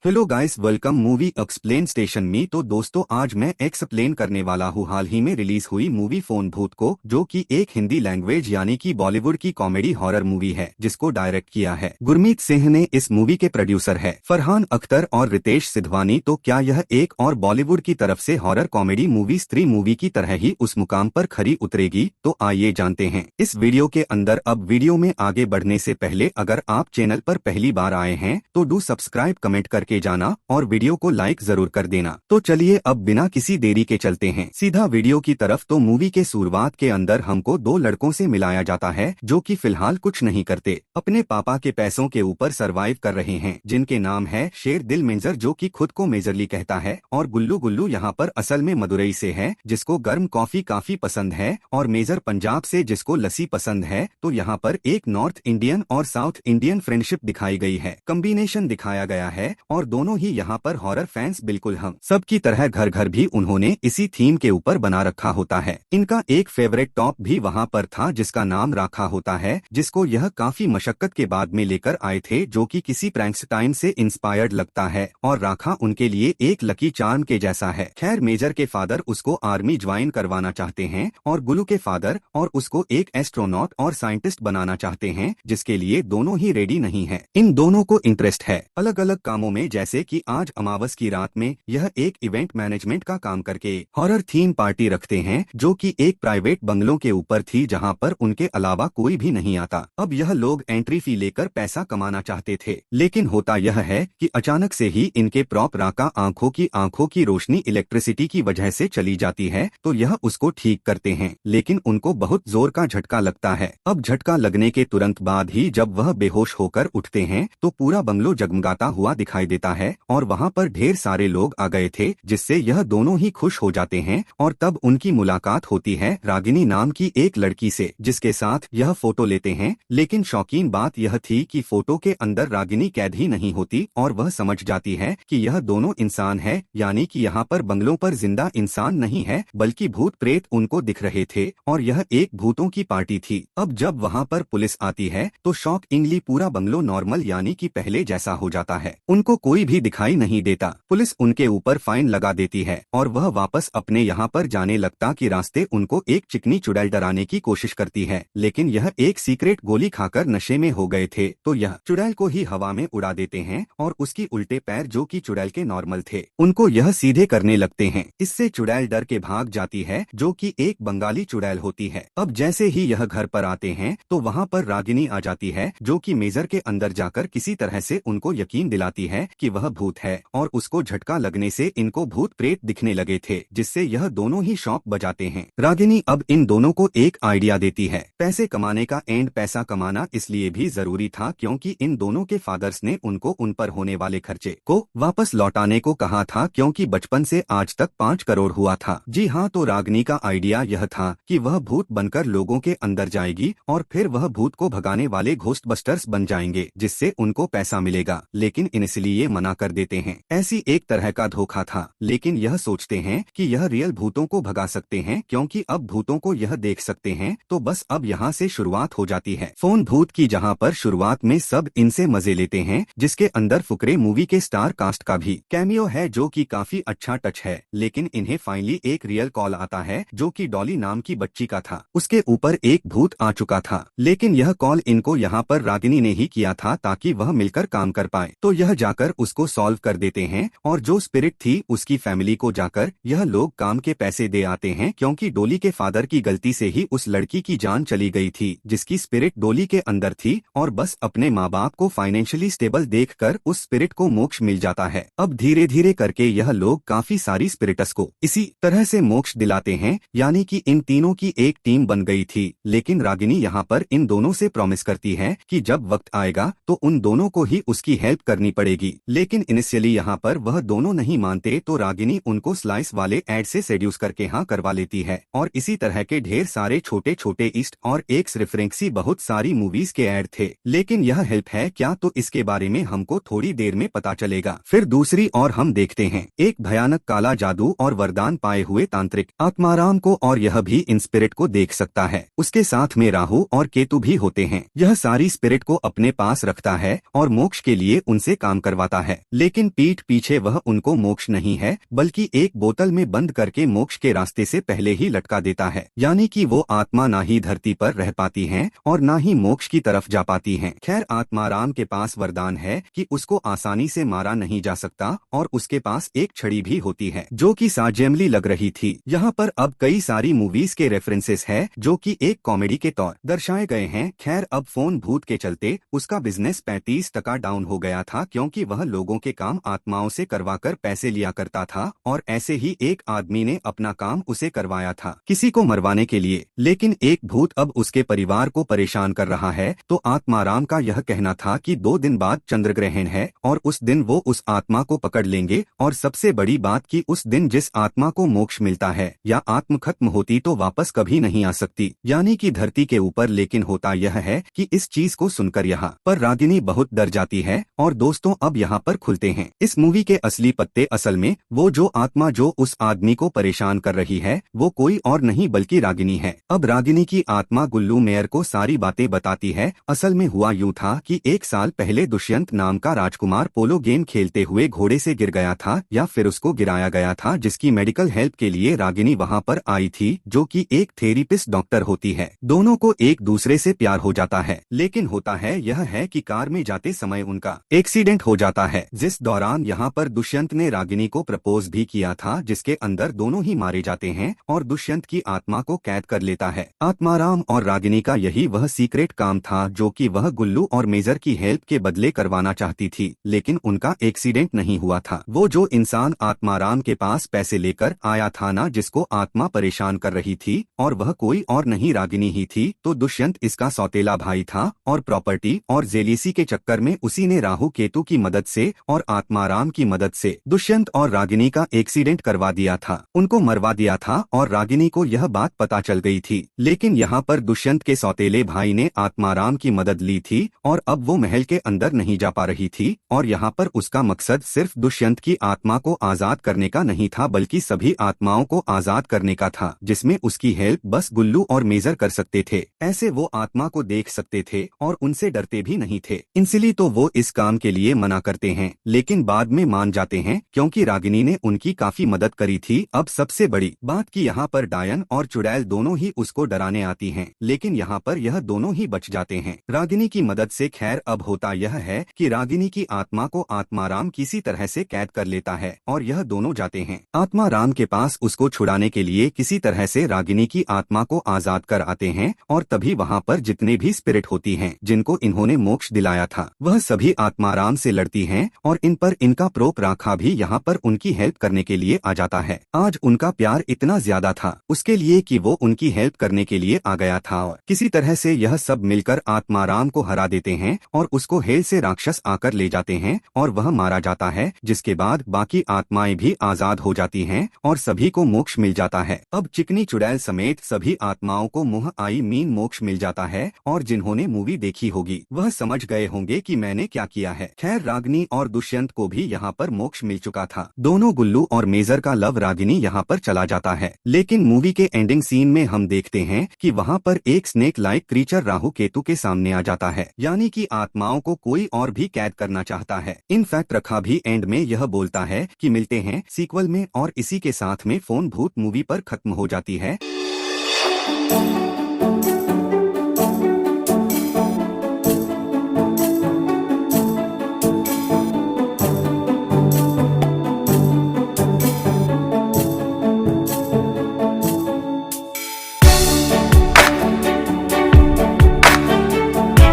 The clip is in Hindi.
Hello guys, welcome movie explain station में। तो दोस्तों, आज मैं एक्सप्लेन करने वाला हूँ हाल ही में रिलीज हुई मूवी फोन भूत को, जो कि एक हिंदी लैंग्वेज यानी कि बॉलीवुड की कॉमेडी हॉरर मूवी है, जिसको डायरेक्ट किया है गुरमीत सिंह ने। इस मूवी के प्रोड्यूसर है फरहान अख्तर और रितेश सिधवानी। तो क्या यह एक और बॉलीवुड की तरफ से हॉरर कॉमेडी मूवी स्त्री मूवी की तरह ही उस मुकाम पर खरी उतरेगी? तो आइए जानते हैं इस वीडियो के अंदर। अब वीडियो में आगे बढ़ने से पहले अगर आप चैनल पर पहली बार आए हैं तो डू सब्सक्राइब, कमेंट करके जाना और वीडियो को लाइक जरूर कर देना। तो चलिए अब बिना किसी देरी के चलते हैं सीधा वीडियो की तरफ। तो मूवी के शुरुआत के अंदर हमको दो लड़कों से मिलाया जाता है जो कि फिलहाल कुछ नहीं करते, अपने पापा के पैसों के ऊपर सरवाइव कर रहे हैं, जिनके नाम है शेर दिल मेजर, जो कि खुद को मेजरली कहता है, और गुल्लू गुल्लू यहाँ पर असल में मदुरई से है, जिसको गर्म कॉफी काफी पसंद है, और मेजर पंजाब से, जिसको लस्सी पसंद है। तो यहाँ पर एक नॉर्थ इंडियन और साउथ इंडियन फ्रेंडशिप दिखाई गई है, कम्बिनेशन दिखाया गया है, और दोनों ही यहाँ पर हॉरर फैंस बिल्कुल हम सब की तरह घर घर भी उन्होंने इसी थीम के ऊपर बना रखा होता है। इनका एक फेवरेट टॉप भी वहाँ पर था जिसका नाम राखा होता है, जिसको यह काफी मशक्कत के बाद में लेकर आए थे, जो कि किसी प्रैंकस्टाइन से इंस्पायर्ड लगता है, और राखा उनके लिए एक लकी चार्म के जैसा है। खैर, मेजर के फादर उसको आर्मी ज्वाइन करवाना चाहते हैं, और गुल्लू के फादर और उसको एक एस्ट्रोनॉट और साइंटिस्ट बनाना चाहते हैं, जिसके लिए दोनों ही रेडी नहीं है। इन दोनों को इंटरेस्ट है अलग अलग कामों में, जैसे कि आज अमावस की रात में यह एक इवेंट मैनेजमेंट का काम करके हॉरर थीम पार्टी रखते हैं, जो कि एक प्राइवेट बंगलों के ऊपर थी, जहां पर उनके अलावा कोई भी नहीं आता। अब यह लोग एंट्री फी लेकर पैसा कमाना चाहते थे, लेकिन होता यह है कि अचानक से ही इनके प्रॉप राका आंखों की रोशनी इलेक्ट्रिसिटी की वजह से चली जाती है। तो यह उसको ठीक करते हैं, लेकिन उनको बहुत जोर का झटका लगता है। अब झटका लगने के तुरंत बाद ही जब वह बेहोश होकर उठते हैं तो पूरा बंगलो जगमगाता हुआ दिखाई देता है, और वहाँ पर ढेर सारे लोग आ गए थे, जिससे यह दोनों ही खुश हो जाते हैं। और तब उनकी मुलाकात होती है रागिनी नाम की एक लड़की से, जिसके साथ यह फोटो लेते हैं। लेकिन शौकीन बात यह थी कि फोटो के अंदर रागिनी कैद ही नहीं होती, और वह समझ जाती है कि यह दोनों इंसान है, यानी कि यहाँ पर बंगलों पर जिंदा इंसान नहीं है, बल्कि भूत प्रेत उनको दिख रहे थे, और यह एक भूतों की पार्टी थी। अब जब वहाँ पर पुलिस आती है तो शॉकिंगली पूरा बंगलो नॉर्मल यानी कि पहले जैसा हो जाता है, उनको कोई भी दिखाई नहीं देता। पुलिस उनके ऊपर फाइन लगा देती है, और वह वापस अपने यहाँ पर जाने लगता कि रास्ते उनको एक चिकनी चुड़ैल डराने की कोशिश करती है, लेकिन यह एक सीक्रेट गोली खाकर नशे में हो गए थे। तो यह चुड़ैल को ही हवा में उड़ा देते हैं, और उसकी उल्टे पैर, जो कि चुड़ैल के नॉर्मल थे, उनको यह सीधे करने लगते हैं। इससे चुड़ैल डर के भाग जाती है, जो कि एक बंगाली चुड़ैल होती है। अब जैसे ही यह घर पर आते हैं तो वहाँ पर रागिनी आ जाती है, जो कि मेजर के अंदर जाकर किसी तरह से उनको यकीन दिलाती है कि वह भूत है, और उसको झटका लगने से इनको भूत प्रेत दिखने लगे थे, जिससे यह दोनों ही शॉक बजाते हैं। रागिनी अब इन दोनों को एक आइडिया देती है पैसे कमाने का, एंड पैसा कमाना इसलिए भी जरूरी था क्योंकि इन दोनों के फादर्स ने उनको उन पर होने वाले खर्चे को वापस लौटाने को कहा था, क्योंकि बचपन से आज तक 5 करोड़ हुआ था। जी हाँ, तो रागिनी का आइडिया यह था कि वह भूत बनकर लोगों के अंदर जाएगी, और फिर वह भूत को भगाने वाले घोस्टबस्टर्स बन जाएंगे, जिससे उनको पैसा मिलेगा। लेकिन इसलिए मना कर देते हैं। ऐसी एक तरह का धोखा था, लेकिन यह सोचते हैं कि यह रियल भूतों को भगा सकते हैं, क्योंकि अब भूतों को यह देख सकते हैं। तो बस अब यहाँ से शुरुआत हो जाती है फोन भूत की, जहाँ पर शुरुआत में सब इनसे मजे लेते हैं, जिसके अंदर फुकरे मूवी के स्टार कास्ट का भी कैमियो है, जो कि काफी अच्छा टच है। लेकिन इन्हें फाइनली एक रियल कॉल आता है, जो कि डॉली नाम की बच्ची का था। उसके ऊपर एक भूत आ चुका था, लेकिन यह कॉल इनको यहाँ पर रागिनी ने ही किया था, ताकि वह मिलकर काम कर पाए। तो यह जाकर उसको सॉल्व कर देते हैं, और जो स्पिरिट थी उसकी फैमिली को जाकर यह लोग काम के पैसे दे आते हैं, क्योंकि डोली के फादर की गलती से ही उस लड़की की जान चली गई थी, जिसकी स्पिरिट डोली के अंदर थी, और बस अपने माँ बाप को फाइनेंशियली स्टेबल देखकर उस स्पिरिट को मोक्ष मिल जाता है। अब धीरे धीरे करके यह लोग काफी सारी स्पिरिटस को इसी तरह से मोक्ष दिलाते हैं, यानी कि इन तीनों की एक टीम बन गई थी। लेकिन रागिनी यहाँ पर इन दोनों से प्रॉमिस करती है कि जब वक्त आएगा तो उन दोनों को ही उसकी हेल्प करनी पड़ेगी। लेकिन इनिशियली यहाँ पर वह दोनों नहीं मानते, तो रागिनी उनको स्लाइस वाले एड से सेड्यूस करके हाँ करवा लेती है, और इसी तरह के ढेर सारे छोटे छोटे ईस्ट और एक्स रेफरेंसी बहुत सारी मूवीज के ऐड थे। लेकिन यह हेल्प है क्या, तो इसके बारे में हमको थोड़ी देर में पता चलेगा। फिर दूसरी और हम देखते हैं एक भयानक काला जादू और वरदान पाए हुए तांत्रिक आत्माराम को, और यह भी इन स्पिरिट को देख सकता है। उसके साथ में राहु और केतु भी होते हैं। यह सारी स्पिरिट को अपने पास रखता है और मोक्ष के लिए उनसे काम करवाता जाता है, लेकिन पीठ पीछे वह उनको मोक्ष नहीं है बल्कि एक बोतल में बंद करके मोक्ष के रास्ते से पहले ही लटका देता है। यानी कि वो आत्मा ना ही धरती पर रह पाती हैं और ना ही मोक्ष की तरफ जा पाती हैं। खैर, आत्माराम के पास वरदान है कि उसको आसानी से मारा नहीं जा सकता और उसके पास एक छड़ी भी होती है जो कि साजेमली लग रही थी। यहाँ पर अब कई सारी मूवीज के रेफरेंसेस है जो कि एक कॉमेडी के तौर दर्शाए गए हैं। खैर, अब फोन भूत के चलते उसका बिजनेस 35% डाउन हो गया था, क्योंकि वह लोगों के काम आत्माओं से करवाकर पैसे लिया करता था और ऐसे ही एक आदमी ने अपना काम उसे करवाया था किसी को मरवाने के लिए। लेकिन एक भूत अब उसके परिवार को परेशान कर रहा है, तो आत्माराम का यह कहना था कि 2 दिन बाद चंद्रग्रहण है और उस दिन वो उस आत्मा को पकड़ लेंगे। और सबसे बड़ी बात कि उस दिन जिस आत्मा को मोक्ष मिलता है या आत्म खत्म होती तो वापस कभी नहीं आ सकती, यानी कि धरती के ऊपर। लेकिन होता यह है कि इस चीज को सुनकर यहाँ पर रागिनी बहुत डर जाती है। और दोस्तों, अब यहाँ पर खुलते हैं इस मूवी के असली पत्ते। असल में वो जो आत्मा जो उस आदमी को परेशान कर रही है वो कोई और नहीं बल्कि रागिनी है। अब रागिनी की आत्मा गुल्लू मेयर को सारी बातें बताती है। असल में हुआ यूं था कि 1 साल पहले दुष्यंत नाम का राजकुमार पोलो गेम खेलते हुए घोड़े से गिर गया था, या फिर उसको गिराया गया था, जिसकी मेडिकल हेल्प के लिए रागिनी वहाँ पर आई थी, जो कि एक थेरेपिस्ट डॉक्टर होती है। दोनों को एक दूसरे से प्यार हो जाता है। लेकिन होता है यह है कि कार में जाते समय उनका एक्सीडेंट हो जाता है, जिस दौरान यहाँ पर दुष्यंत ने रागिनी को प्रपोज भी किया था, जिसके अंदर दोनों ही मारे जाते हैं और दुष्यंत की आत्मा को कैद कर लेता है। आत्माराम और रागिनी का यही वह सीक्रेट काम था जो कि वह गुल्लू और मेजर की हेल्प के बदले करवाना चाहती थी। लेकिन उनका एक्सीडेंट नहीं हुआ था। वो जो इंसान आत्माराम के पास पैसे लेकर आया था ना, जिसको आत्मा परेशान कर रही थी, और वह कोई और नहीं रागिनी ही थी। तो दुष्यंत इसका सौतेला भाई था और प्रॉपर्टी और जेलीसी के चक्कर में उसी ने राहु केतु की मदद से और आत्माराम की मदद से दुष्यंत और रागिनी का एक्सीडेंट करवा दिया था, उनको मरवा दिया था। और रागिनी को यह बात पता चल गई थी। लेकिन यहाँ पर दुष्यंत के सौतेले भाई ने आत्माराम की मदद ली थी और अब वो महल के अंदर नहीं जा पा रही थी। और यहाँ पर उसका मकसद सिर्फ दुष्यंत की आत्मा को आजाद करने का नहीं था, बल्कि सभी आत्माओं को आजाद करने का था, जिसमें उसकी हेल्प बस गुल्लू और मेजर कर सकते थे। ऐसे वो आत्मा को देख सकते थे और उनसे डरते भी नहीं थे। इसलिए तो वो इस काम के लिए मना करते हैं, लेकिन बाद में मान जाते हैं, क्योंकि रागिनी ने उनकी काफी मदद करी थी। अब सबसे बड़ी बात कि यहाँ पर डायन और चुड़ैल दोनों ही उसको डराने आती हैं, लेकिन यहाँ पर यह दोनों ही बच जाते हैं रागिनी की मदद से। खैर, अब होता यह है कि रागिनी की आत्मा को आत्माराम किसी तरह से कैद कर लेता है और यह दोनों जाते हैं आत्माराम के पास उसको छुड़ाने के लिए। किसी तरह से रागिनी की आत्मा को आजाद कर आते हैं और तभी वहाँ पर जितने भी स्पिरिट होती हैं जिनको इन्होंने मोक्ष दिलाया था, वह सभी आत्माराम से लड़ती हैं और इन पर इनका प्रोप राखा भी यहाँ पर उनकी हेल्प करने के लिए आ जाता है। आज उनका प्यार इतना ज्यादा था उसके लिए कि वो उनकी हेल्प करने के लिए आ गया था और किसी तरह से यह सब मिलकर आत्माराम को हरा देते हैं और उसको हेल से राक्षस आकर ले जाते हैं और वह मारा जाता है, जिसके बाद बाकी आत्माएं भी आजाद हो जाती हैं और सभी को मोक्ष मिल जाता है। अब चिकनी चुड़ैल समेत सभी आत्माओं को मुह आई मीन मोक्ष मिल जाता है और जिन्होंने मूवी देखी होगी वह समझ गए होंगे कि मैंने क्या किया है। खैर, रागिनी और दुष्यंत को भी यहाँ पर मोक्ष मिल चुका था। दोनों गुल्लू और मेजर का लव रागिनी यहाँ पर चला जाता है। लेकिन मूवी के एंडिंग सीन में हम देखते हैं कि वहाँ पर एक snake like creature Rahu Ketu के सामने आ जाता है, यानी कि आत्माओं को कोई और भी कैद करना चाहता है। इनफैक्ट रखा भी एंड में यह बोलता है कि मिलते हैं सीक्वल में, और इसी के साथ में फोन भूत मूवी पर खत्म हो जाती है।